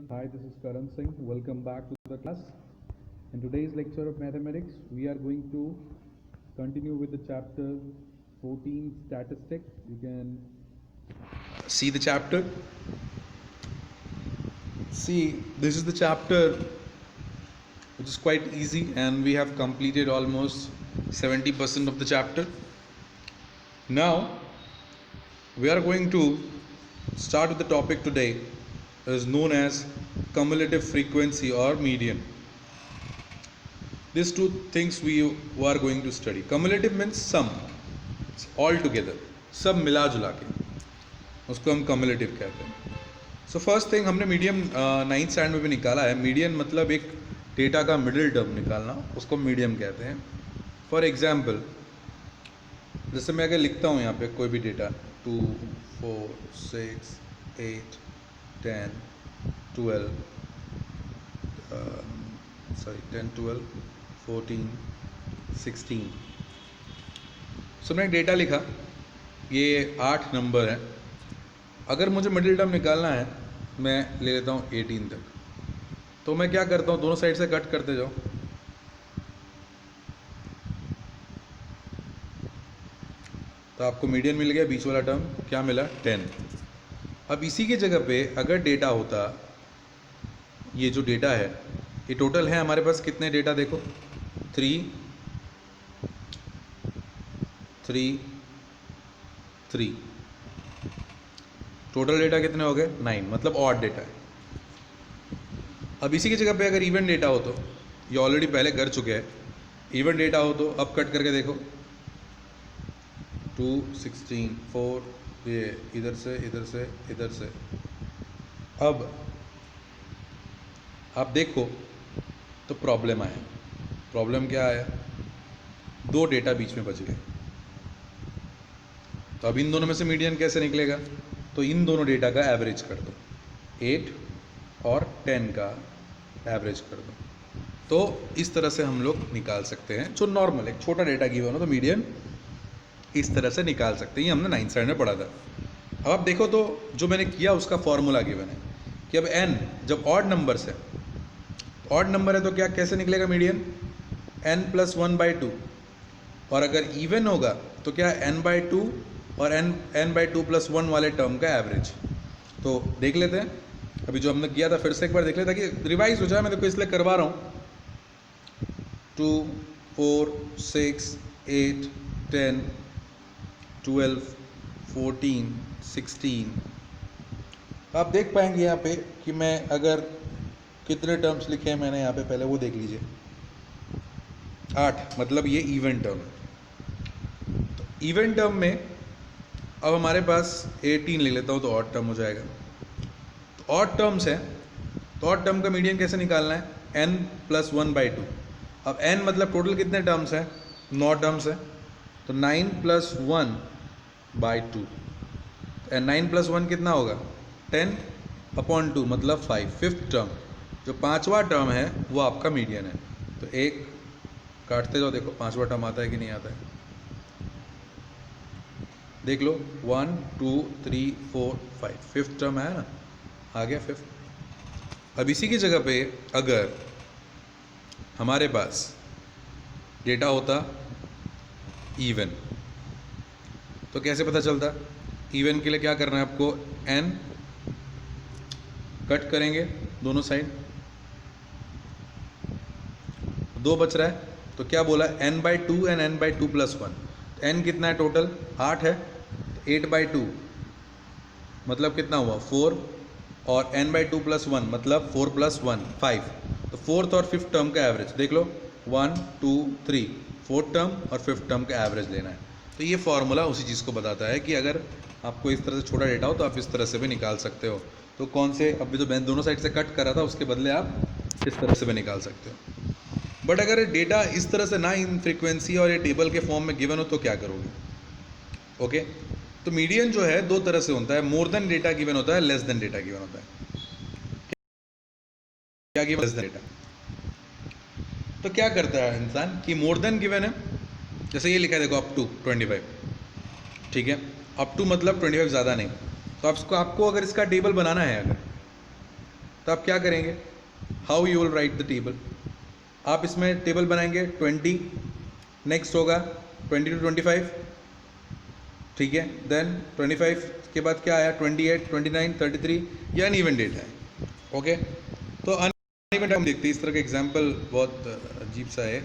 Hi, this is Karan Singh. Welcome back to the class. In today's lecture of mathematics, we are going to continue with the chapter 14, statistics. You can see the chapter. See, this is the chapter which is quite easy, and we have completed almost 70% of the chapter. Now, we are going to start with the topic today, is known as cumulative frequency or median. These two things we are going to study. Cumulative means sum, all together, सब मिला जुला के उसको हम cumulative कहते हैं. So first thing हमने median 9th standard में भी निकाला है. मीडियन मतलब एक डेटा का मिडिल टर्म निकालना, उसको मीडियन कहते हैं. फॉर एग्जाम्पल, जैसे मैं अगर लिखता हूँ यहाँ पे कोई भी डेटा 2, 4, 6, 8, 10, 12, 10, 12, 14, 16. सो मैंने डेटा लिखा, ये 8 नंबर है. अगर मुझे मिडिल टर्म निकालना है, मैं ले लेता हूँ 18 तक. तो मैं क्या करता हूँ, दोनों साइड से कट करते जाओ. तो आपको मीडियन मिल गया, बीच वाला टर्म क्या मिला, 10. अब इसी की जगह पे अगर डेटा होता, ये जो डेटा है, ये टोटल है हमारे पास कितने डेटा देखो, 3, 3, 3. टोटल डेटा कितने हो गए, 9, मतलब ऑड डेटा है. अब इसी की जगह पे अगर इवन डेटा हो, तो ये ऑलरेडी पहले कर चुके हैं. इवन डेटा हो तो अब कट करके देखो, 2, 16, 4, ये इधर से इधर से इधर से. अब आप देखो तो प्रॉब्लम आया. प्रॉब्लम क्या आया, 2 डेटा बीच में बच गए. तो अब इन दोनों में से मीडियन कैसे निकलेगा, तो इन दोनों डेटा का एवरेज कर दो, 8 और 10 का एवरेज कर दो. तो इस तरह से हम लोग निकाल सकते हैं. जो नॉर्मल एक छोटा डेटा गिवन हो तो मीडियन इस तरह से निकाल सकते हैं. ये हमने 9th स्टैंडर्ड में पढ़ा था. अब आप देखो तो जो मैंने किया उसका फॉर्मूला गिवन है कि अब n जब ऑड नंबर्स है, ऑड नंबर है तो क्या कैसे निकलेगा मीडियन, n + 1/2. और अगर इवन होगा तो क्या n/2 और n/2 + 1 वाले टर्म का एवरेज. तो देख लेते हैं. अभी जो हमने किया था फिर से एक बार देख लेते हैं कि रिवाइज हो जाए. मैं देखो इसलिए करवा रहा हूँ. 2, 4, 6, 8, 10, 12, 14, 16. आप देख पाएंगे यहाँ पे कि मैं अगर कितने टर्म्स लिखे हैं मैंने यहाँ पे, पहले वो देख लीजिए. 8, मतलब ये इवन टर्म है. तो इवन टर्म में अब हमारे पास 18 ले लेता हूँ तो ऑड टर्म हो जाएगा. तो ऑड टर्म्स है, तो ऑड टर्म का मीडियन कैसे निकालना है, n + 1/2. अब n मतलब टोटल कितने टर्म्स हैं, 9 टर्म्स है. तो 9 + 1/2. 9 + 1 कितना होगा, 10/2 मतलब 5. फिफ्थ टर्म जो 5वां टर्म है वो आपका मीडियन है. तो एक काटते जाओ, देखो 5वां टर्म आता है कि नहीं आता है. देख लो, 1, 2, 3, 4, 5. फिफ्थ टर्म है ना, आ गया फिफ्थ. अब इसी की जगह पे अगर हमारे पास डेटा होता इवन, तो कैसे पता चलता. इवन के लिए क्या करना है आपको, n कट करेंगे दोनों साइड, 2 बच रहा है. तो क्या बोला, n/2 और n/2 + 1. n कितना है टोटल, 8 है. 8/2 मतलब कितना हुआ, 4. और n/2 + 1 मतलब 4 + 1 5. तो फोर्थ और फिफ्थ टर्म का एवरेज देख लो, 1, 2, 3. फोर्थ टर्म और फिफ्थ टर्म का एवरेज लेना है. तो ये फॉर्मूला उसी चीज़ को बताता है कि अगर आपको इस तरह से छोटा डेटा हो तो आप इस तरह से भी निकाल सकते हो. तो कौन से, अभी तो मैं दोनों साइड से कट करा था, उसके बदले आप इस तरह से भी निकाल सकते हो. बट अगर डेटा इस तरह से ना इन फ्रीक्वेंसी और ये टेबल के फॉर्म में गिवन हो तो क्या करोगे. ओके, तो मीडियन जो है 2 तरह से होता है. मोर देन डेटा गिवन होता है, लेस देन डेटा गिवन होता है. क्या गिवन, लेस देन डेटा. तो क्या करता है इंसान कि मोर देन गिवन है, जैसे ये लिखा है देखो, अप टू 25. ठीक है, अप टू मतलब 25 ज़्यादा नहीं. तो आपको अगर इसका टेबल बनाना है, अगर तो आप क्या करेंगे, how you will write the table, आप इसमें टेबल बनाएंगे 20, नेक्स्ट होगा 20 to 25, ठीक है, देन 25 के बाद क्या आया 28, 29, 33, ये अनइवन डेटा है। ओके, तो अनइवन हम देखते हैं, इस तरह का एग्जाम्पल बहुत अजीब सा है,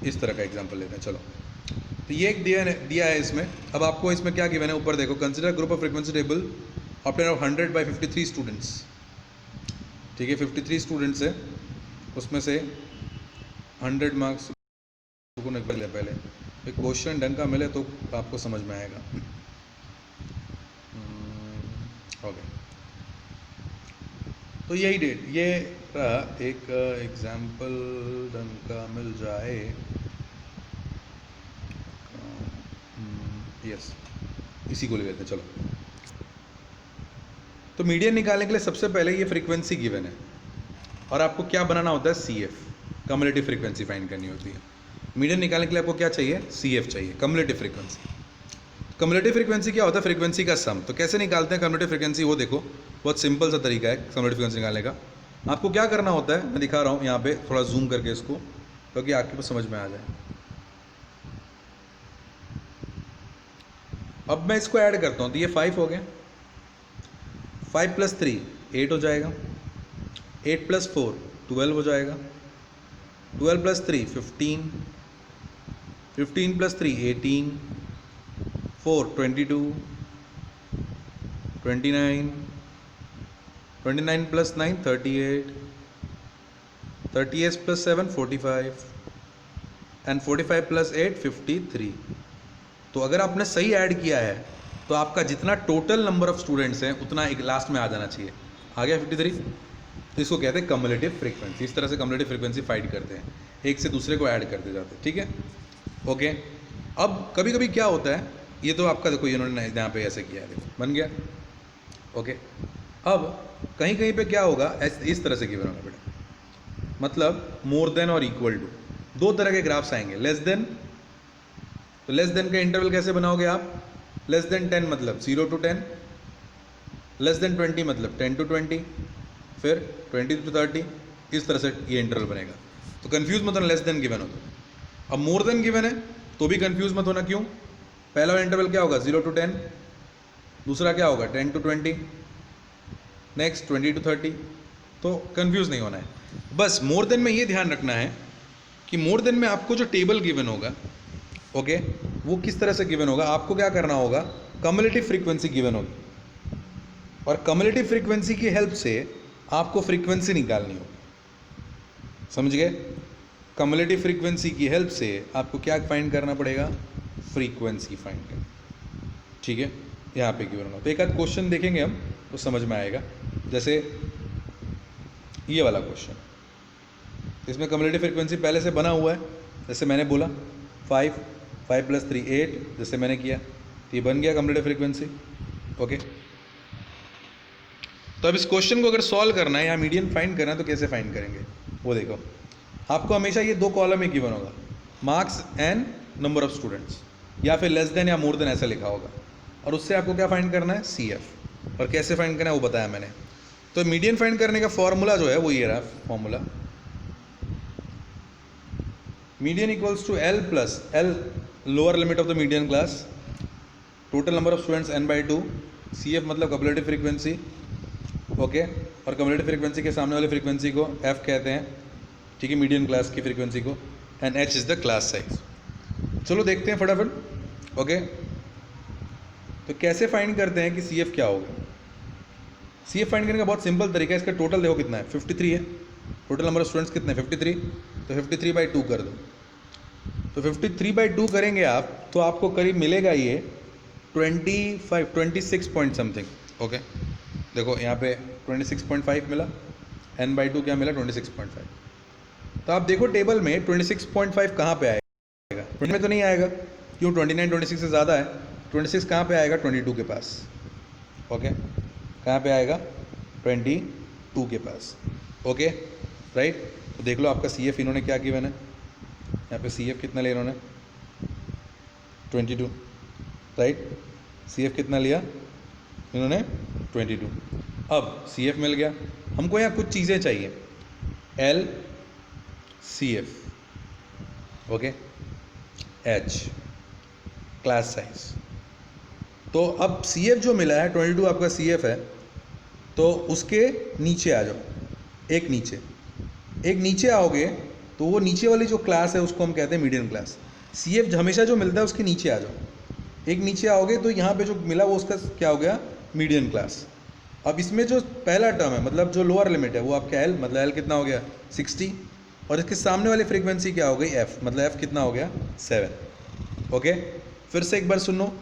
इस तरह का एग्जाम्पल लेते हैं। चलो, तो ये एक दिया है इसमें। अब आपको इसमें क्या गिवन है, ऊपर देखो, consider group of frequency table obtain of 100 by 53 students, ठीक है, 53 स्टूडेंट्स है, उसमें से 100 मार्क्स को निकल ले पहले, एक क्वेश्चन ढंग का मिले तो आपको समझ में आएगा। ओके, तो यही डेट, ये रहा एक एग्जाम्पल ढंग का मिल जाए, यस, इसी को ले लेते हैं। चलो, तो मीडियन निकालने के लिए सबसे पहले ये फ्रीक्वेंसी गिवन है और आपको क्या बनाना होता है, CF, कम्युलेटिव फ्रीक्वेंसी फाइंड करनी होती है। मीडियन निकालने के लिए आपको क्या चाहिए, CF चाहिए, कम्युलेटिव फ्रीक्वेंसी। कम्युलेटिव फ्रीक्वेंसी क्या होता है, फ्रीक्वेंसी का सम। तो कैसे निकालते हैं कम्युलेटिव फ्रीक्वेंसी, वो देखो, बहुत सिंपल सा तरीका है कम्युलेटिव फ्रीक्वेंसी निकालने का। आपको क्या करना होता है, मैं दिखा रहा हूँ यहाँ पे, थोड़ा जूम करके इसको, क्योंकि आपको समझ में आ जाए। अब मैं इसको ऐड करता हूँ, तो ये 5 हो गया, 5 + 3 8 हो जाएगा, 8 + 4 12 हो जाएगा, 12 + 3 15, 15 + 3 18, 4 22, 29, 29 + 9 38, 38 + 7 45, एंड 45 + 8 53। तो अगर आपने सही ऐड किया है तो आपका जितना टोटल नंबर ऑफ स्टूडेंट्स हैं उतना एक लास्ट में आ जाना चाहिए। आ गया 53। तो इसको कहते हैं कम्युलेटिव फ्रीक्वेंसी। इस तरह से कम्युलेटिव फ्रीक्वेंसी फाइंड करते हैं, एक से दूसरे को ऐड करते जाते हैं, ठीक है। ओके, अब कभी कभी क्या होता है, ये तो आपका देखो, इन्होंने यहाँ पे ऐसे किया है, देखो बन गया। ओके, अब कहीं कहीं पे क्या होगा, इस तरह से गिवन होगा बेटा, मतलब मोर देन और इक्वल टू, दो तरह के ग्राफ्स आएंगे। लेस देन, तो लेस देन का इंटरवल कैसे बनाओगे आप, लेस देन 10 मतलब 0 to 10, लेस देन 20 मतलब 10 to 20, फिर 20 to 30, इस तरह से ये इंटरवल बनेगा। तो कंफ्यूज मत होना, लेस देन गिवन हो तो। अब मोर देन गिवन है तो भी कंफ्यूज मत होना, क्यों, पहला इंटरवल क्या होगा 0 to 10, दूसरा क्या होगा 10 to 20, नेक्स्ट 20 to 30, तो कंफ्यूज नहीं होना है। बस मोर देन में ये ध्यान रखना है कि मोर देन में आपको जो टेबल गिवन होगा, ओके, वो किस तरह से गिवन होगा, आपको क्या करना होगा, कम्युलेटिव फ्रीक्वेंसी गिवन होगी और कम्युलेटिव फ्रीक्वेंसी की हेल्प से आपको फ्रीक्वेंसी निकालनी होगी, समझ गए। कम्युलेटिव फ्रीक्वेंसी की हेल्प से आपको क्या फाइंड करना पड़ेगा, फ्रीक्वेंसी फाइंड करना, ठीक है। यहाँ पे गिवन होगा, तो एक आध क्वेश्चन देखेंगे हम तो समझ में आएगा। जैसे ये वाला क्वेश्चन, इसमें कम्युलेटिव फ्रीक्वेंसी पहले से बना हुआ है, जैसे मैंने बोला 5 + 3 8, जैसे मैंने किया, तो ये बन गया कम्युलेटिव फ्रीक्वेंसी। ओके, तो अब इस क्वेश्चन को अगर सॉल्व करना है या मीडियन फाइंड करना है तो कैसे फाइंड करेंगे, वो देखो। आपको हमेशा ये दो कॉलम में गिवन होगा, marks and number of students, या फिर लेस देन या मोर देन ऐसा लिखा होगा, और उससे आपको क्या फाइंड करना है, CF। और कैसे फाइंड करना है वो बताया मैंने। तो मीडियन फाइंड करने का फॉर्मूला जो है वो ये रहा formula, median equals to L + L lower limit of the median class, total number of students n/2, CF मतलब कम्युलेटिव फ्रीक्वेंसी, ओके, और कम्युलेटिव फ्रीक्वेंसी के सामने वाली फ्रीक्वेंसी को F कहते हैं, ठीक है, मीडियन क्लास की फ्रीक्वेंसी को, and H is the class size. चलो देखते हैं फटाफट। ओके, तो कैसे फाइंड करते हैं कि CF क्या होगा। CF फाइंड करने का बहुत सिंपल तरीका है, इसका टोटल देखो कितना है, 53 है, टोटल नंबर ऑफ स्टूडेंट्स कितने, 53, तो 53/2 कर दो। तो 53/2 करेंगे आप तो आपको करीब मिलेगा ये 26 पॉइंट समथिंग। ओके, देखो यहाँ पे 26.5 मिला, n/2 क्या मिला, 26.5। तो आप देखो टेबल में 26.5 कहाँ पे आएगा, 20 में तो नहीं आएगा, क्यों, 29 26 से ज़्यादा है। 26 कहाँ पे आएगा, 22 के पास। ओके, कहाँ पे आएगा, 22 के पास। Okay, right. तो देख लो आपका CF इन्होंने क्या गिवन है, यहाँ पे CF कितना लिया इन्होंने, 22, राइट। CF कितना लिया इन्होंने, 22। अब CF मिल गया, हमको यहाँ कुछ चीज़ें चाहिए, L C F, okay, H class size. तो अब सी एफ जो मिला है 22 आपका सी एफ है, तो उसके नीचे आ जाओ, एक नीचे आओगे तो वो नीचे वाली जो क्लास है उसको हम कहते हैं मीडियन क्लास। सी एफ हमेशा जो मिलता है उसके नीचे आ जाओ, एक नीचे आओगे तो यहाँ पे जो मिला वो उसका क्या हो गया, मीडियन क्लास। अब इसमें जो पहला टर्म है मतलब जो लोअर लिमिट है वो आपका एल, मतलब एल कितना हो गया 60, और इसके सामने वाली फ्रीक्वेंसी क्या हो गई एफ, मतलब एफ कितना हो गया 7। ओके, फिर से एक बार सुनो,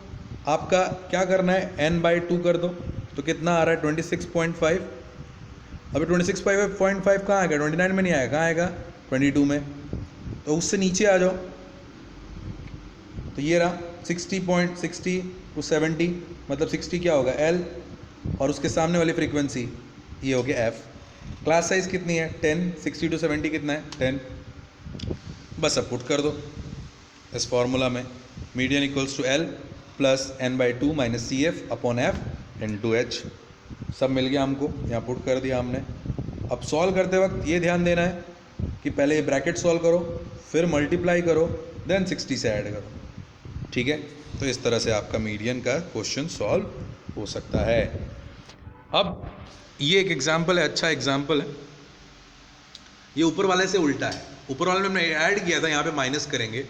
आपका क्या करना है, n/2 कर दो तो कितना आ रहा है 26.5। अभी 26.5 कहाँ आएगा, 29 में नहीं आएगा, कहाँ आएगा 22 में, तो उससे नीचे आ जाओ। तो ये रहा 60.60 to 70, मतलब 60 क्या होगा L, और उसके सामने वाली फ्रीक्वेंसी ये हो गया F। क्लास साइज कितनी है 10, 60 to 70 कितना है 10। बस अब पुट कर दो इस फॉर्मूला में, median equals to L plus n/2 minus C F upon F into H. सब मिल गया हमको, यहाँ पुट कर दिया हमने। अब सॉल्व करते वक्त ये ध्यान देना है कि पहले ये ब्रैकेट सॉल्व करो, फिर मल्टीप्लाई करो, देन 60 से ऐड करो, ठीक है। तो इस तरह से आपका मीडियन का क्वेश्चन सॉल्व हो सकता है। अब ये एक एग्जाम्पल है, अच्छा एग्जाम्पल है, ये ऊपर वाले से उल्टा है। ऊपर वाले में हमने ऐड किया था, यहाँ पे माइनस करेंगे,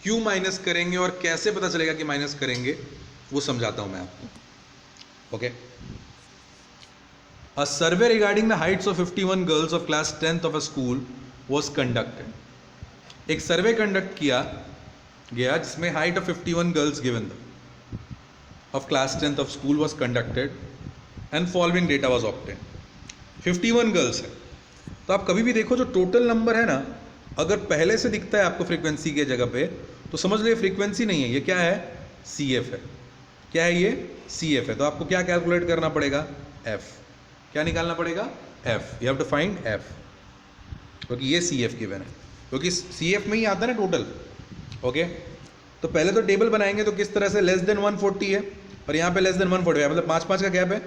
क्यों माइनस करेंगे और कैसे पता चलेगा कि माइनस करेंगे वो समझाता हूँ मैं आपको। Okay, a survey regarding the Heights of 51 girls of class 10th of a school was conducted. एक सर्वे कंडक्ट किया गया जिसमें height of 51 girls given of class 10th of school was conducted and following data was obtain. 51 girls है, तो आप कभी भी देखो जो टोटल नंबर है ना, अगर पहले से दिखता है आपको फ्रीक्वेंसी के जगह पे, तो समझ लो ये फ्रीक्वेंसी नहीं है, ये क्या है सी एफ है। क्या है ये सी एफ है, तो आपको क्या कैलकुलेट करना पड़ेगा एफ, क्या निकालना पड़ेगा F, you have to find F, क्योंकि ये सी एफ गिवन है, क्योंकि सी एफ में ही आता है ना टोटल। ओके, तो पहले तो टेबल बनाएंगे तो किस तरह से, लेस देन 140 है और यहाँ पे लेस देन 140 है, मतलब 5-5 का गैप है,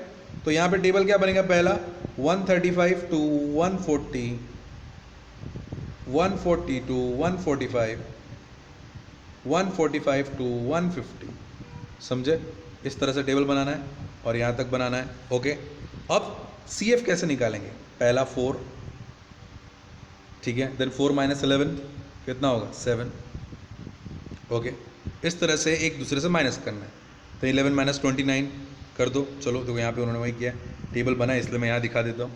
तो यहाँ पे टेबल क्या बनेगा, पहला 135 to 140, 140 to 145, 145 to 150, समझे, इस तरह से टेबल बनाना है और यहाँ तक बनाना है। ओके, अब सी एफ कैसे निकालेंगे, पहला 4, ठीक है, देन 4 - 11 कितना होगा 7। ओके, इस तरह से एक दूसरे से माइनस करना है, तो 11 - 29 कर दो। चलो देखो यहाँ पे उन्होंने वही किया, टेबल बना है इसलिए मैं यहाँ दिखा देता हूँ।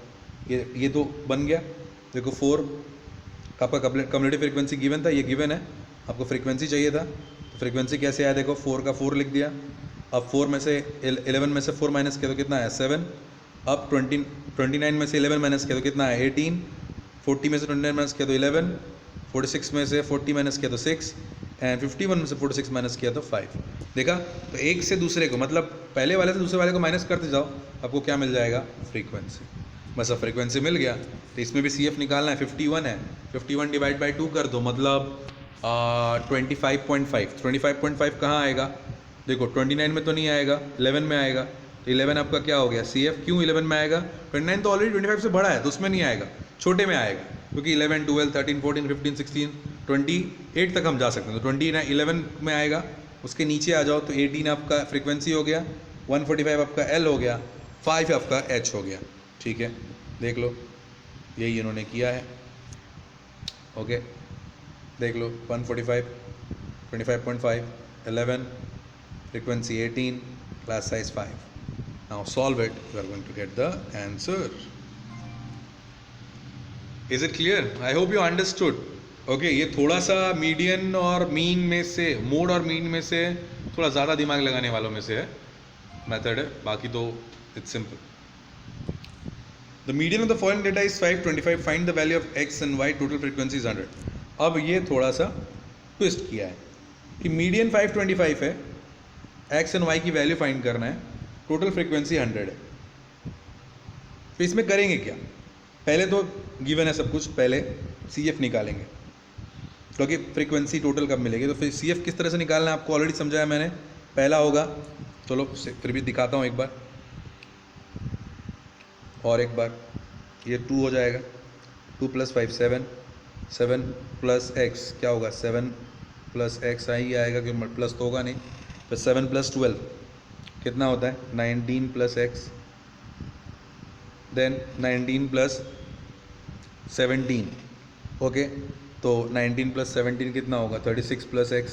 ये तो बन गया, देखो 4 का आपका कम्युलेटिव फ्रीक्वेंसी गिवन था, ये गिवन है, आपको फ्रीक्वेंसी चाहिए था, तो फ्रीक्वेंसी कैसे आया, देखो 4 का 4 लिख दिया। अब 4 में से 11 में से 4 माइनस किया तो कितना है 7। अब 29 में से 11 माइनस किया तो कितना है 18, 40 में से 29 माइनस किया तो 11, 46 में से 40 माइनस किया तो 6, एंड 51 में से 46 माइनस किया तो 5। देखा, तो एक से दूसरे को, मतलब पहले वाले से दूसरे वाले को माइनस करते जाओ, आपको क्या मिल जाएगा फ्रीक्वेंसी। बस अब फ्रीक्वेंसी मिल गया, तो इसमें भी सी एफ निकालना है, 51 है, 51 डिवाइड बाई 2 कर दो, मतलब 25.5। 25.5 कहाँ आएगा, देखो 29 में तो नहीं आएगा, 11 में आएगा, तो 11 आपका क्या हो गया सी एफ। क्यों 11 में आएगा, 29 तो ऑलरेडी 25 से बड़ा है तो उसमें नहीं आएगा, छोटे में आएगा, क्योंकि 11, 12, 13, 14, 15, 16, 28 तक हम जा सकते हैं, तो 11 में आएगा। उसके नीचे आ जाओ तो 18 आपका फ्रीक्वेंसी हो गया, 145 आपका एल हो गया, 5 आपका एच हो गया, ठीक है, देख लो यही इन्होंने किया है। ओके, देख लो 145, 25.5, 11, frequency 18, class size 5. Now solve it, you are going to get the answer. Is it clear? I hope you understood. Okay, ये थोड़ा सा मीडियन और मीन में से, मोड और मीन में से थोड़ा ज़्यादा दिमाग लगाने वालों में से है मेथड है, बाकी तो it's simple. The median of the following data is 525. Find the value of x and y. Total frequency is 100. अब ये थोड़ा सा ट्विस्ट किया है कि मीडियन 525 है, x एंड y की वैल्यू फाइंड करना है, टोटल फ्रीक्वेंसी 100 है। तो इसमें करेंगे क्या, पहले तो गिवन है सब कुछ, पहले सी एफ निकालेंगे, क्योंकि फ्रीक्वेंसी टोटल कब मिलेगी, तो फिर सी एफ किस तरह से निकालना है आपको ऑलरेडी समझाया मैंने। पहला होगा, चलो फिर भी दिखाता हूँ एक बार और एक बार, ये 2 हो जाएगा, 2 + 5 7, 7 + x क्या होगा, 7 + x ही आएगा क्योंकि प्लस तो होगा नहीं। फिर 7 + 12 कितना होता है, 19 + x, देन 19 + 17, ओके। तो 19 + 17 कितना होगा, 36 + x,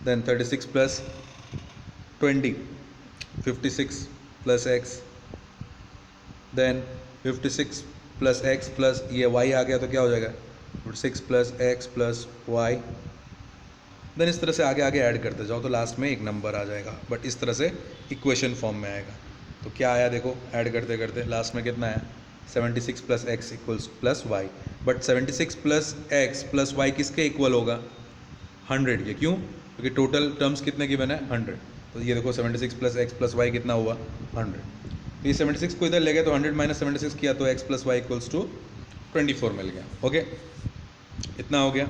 देन 36 + 20 56 + x, देन 56 + x प्लस ये y आ गया तो क्या हो जाएगा, 6 + x + y। देन इस तरह से आगे आगे ऐड करते जाओ तो लास्ट में एक नंबर आ जाएगा, बट इस तरह से इक्वेशन फॉर्म में आएगा। तो क्या आया देखो, ऐड करते करते लास्ट में कितना आया, 76 + x + y। But 76 + x + y किसके इक्वल होगा, 100 के। क्यों, क्योंकि टोटल टर्म्स कितने गिवन है, 100। तो ये देखो 76 + x + y कितना हुआ, 100। तो ये 76 को इधर ले गए तो 100 - 76 किया तो x + y = 24 मिल गया। ओके, इतना हो गया।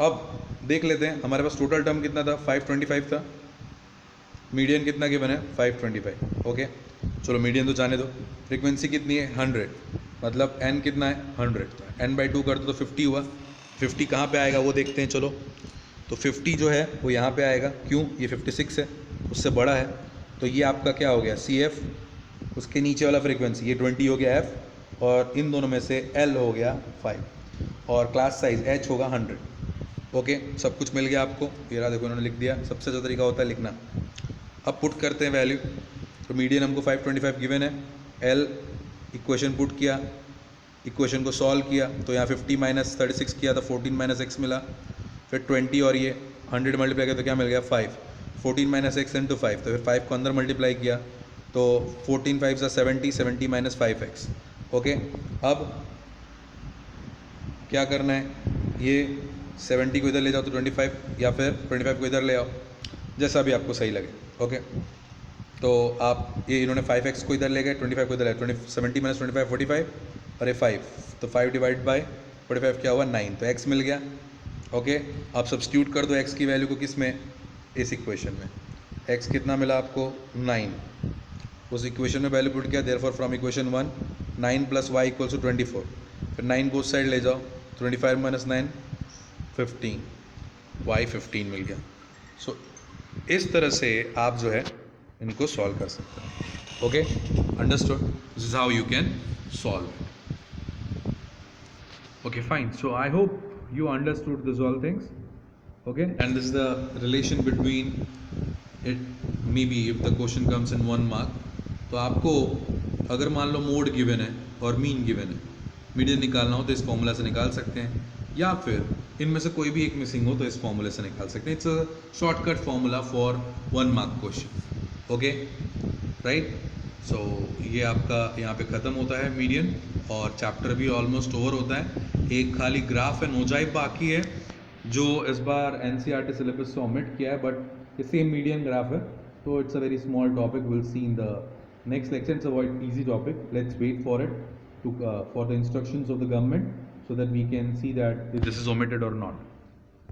अब देख लेते हैं हमारे पास टोटल टर्म कितना था, 525 था। मीडियन कितना गिवन है, 525। ओके, चलो मीडियन तो जाने दो। फ्रीक्वेंसी कितनी है, 100, मतलब n कितना है, 100। तो n/2 कर दो तो 50 हुआ। 50 कहाँ पे आएगा वो देखते हैं चलो। तो 50 जो है वो यहाँ पे आएगा, क्यों, ये 56 है, उससे बड़ा है। तो ये आपका क्या हो गया, CF, उसके नीचे वाला फ्रीक्वेंसी ये 20 हो गया F, और इन दोनों में से L हो गया 5, और क्लास साइज H होगा 100। ओके, सब कुछ मिल गया आपको। ये रहा देखो इन्होंने लिख दिया, सबसे अच्छा तरीका होता है लिखना। अब पुट करते हैं वैल्यू। तो मीडियन हमको 525 गिवन है, L इक्वेशन पुट किया, इक्वेशन को सॉल्व किया तो यहाँ 50 - 36 किया तो 14 - x मिला। फिर 20 और ये 100 मल्टीप्लाई किया तो क्या मिल गया, 5। 14 - x × 5, तो फिर 5 को अंदर मल्टीप्लाई किया तो 14 × 5 = 70, 70 - 5x। ओके, अब क्या करना है, ये 70 को इधर ले जाओ तो 25, या फिर 25 को इधर ले आओ, जैसा भी आपको सही लगे। ओके, तो आप ये इन्होंने 5x को इधर ले गए, 25 को इधर ले, 70 - 25 45, और ये 5, तो 5 / 45 क्या हुआ, 9, तो x मिल गया। ओके, आप सब्स्टिट्यूट कर दो x की वैल्यू को किस में, इस इक्वेशन में। x कितना मिला आपको, 9, उस इक्वेशन में वैल्यू पुट किया, देयरफॉर फ्रॉम इक्वेशन 1 9 + y = 24। फिर 9 को उस साइड ले जाओ, 25 - 9 15, y 15 मिल गया। सो इस तरह से आप जो है इनको सॉल्व कर सकते हैं। Okay, understood, this is how you can solve it. Okay, fine. So I hope you understood this all things. Okay, and this is the relation between it. Maybe if the question comes in 1 mark, तो आपको अगर मान लो mode given है और mean given है, median निकालना हो तो इस फॉर्मूला से निकाल सकते हैं, या फिर इनमें से कोई भी एक मिसिंग हो तो इस फॉर्मूले से निकाल सकते हैं। It's a shortcut formula for 1 mark question. Okay, right. So ये आपका यहाँ पे ख़त्म होता है मीडियन, और चैप्टर भी ऑलमोस्ट ओवर होता है। एक खाली ग्राफ एंड ओजाइव बाकी है, जो इस बार NCERT सिलेबस से ओमिट किया है, बट ये सेम मीडियन ग्राफ है, तो it's a very small topic, will see in the next lecture. It's a easy topic, let's wait for it to for the instructions of the government, so that we can see that if this is omitted or not.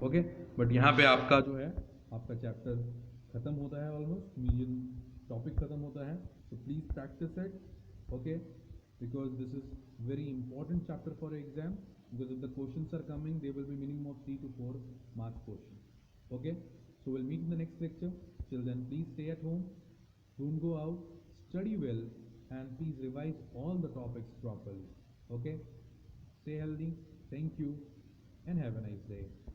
Okay, but यहाँ पे आपका जो है आपका chapter ख़त्म होता है, almost median topic ख़त्म होता है। So please practice it, okay, because this is very important chapter for exam, because if the questions are coming they will be minimum of 3 to 4 mark question. Okay, so will meet in the next lecture. Till then please stay at home, don't go out, study well, and please revise all the topics properly. Okay, stay healthy, thank you, and have a nice day.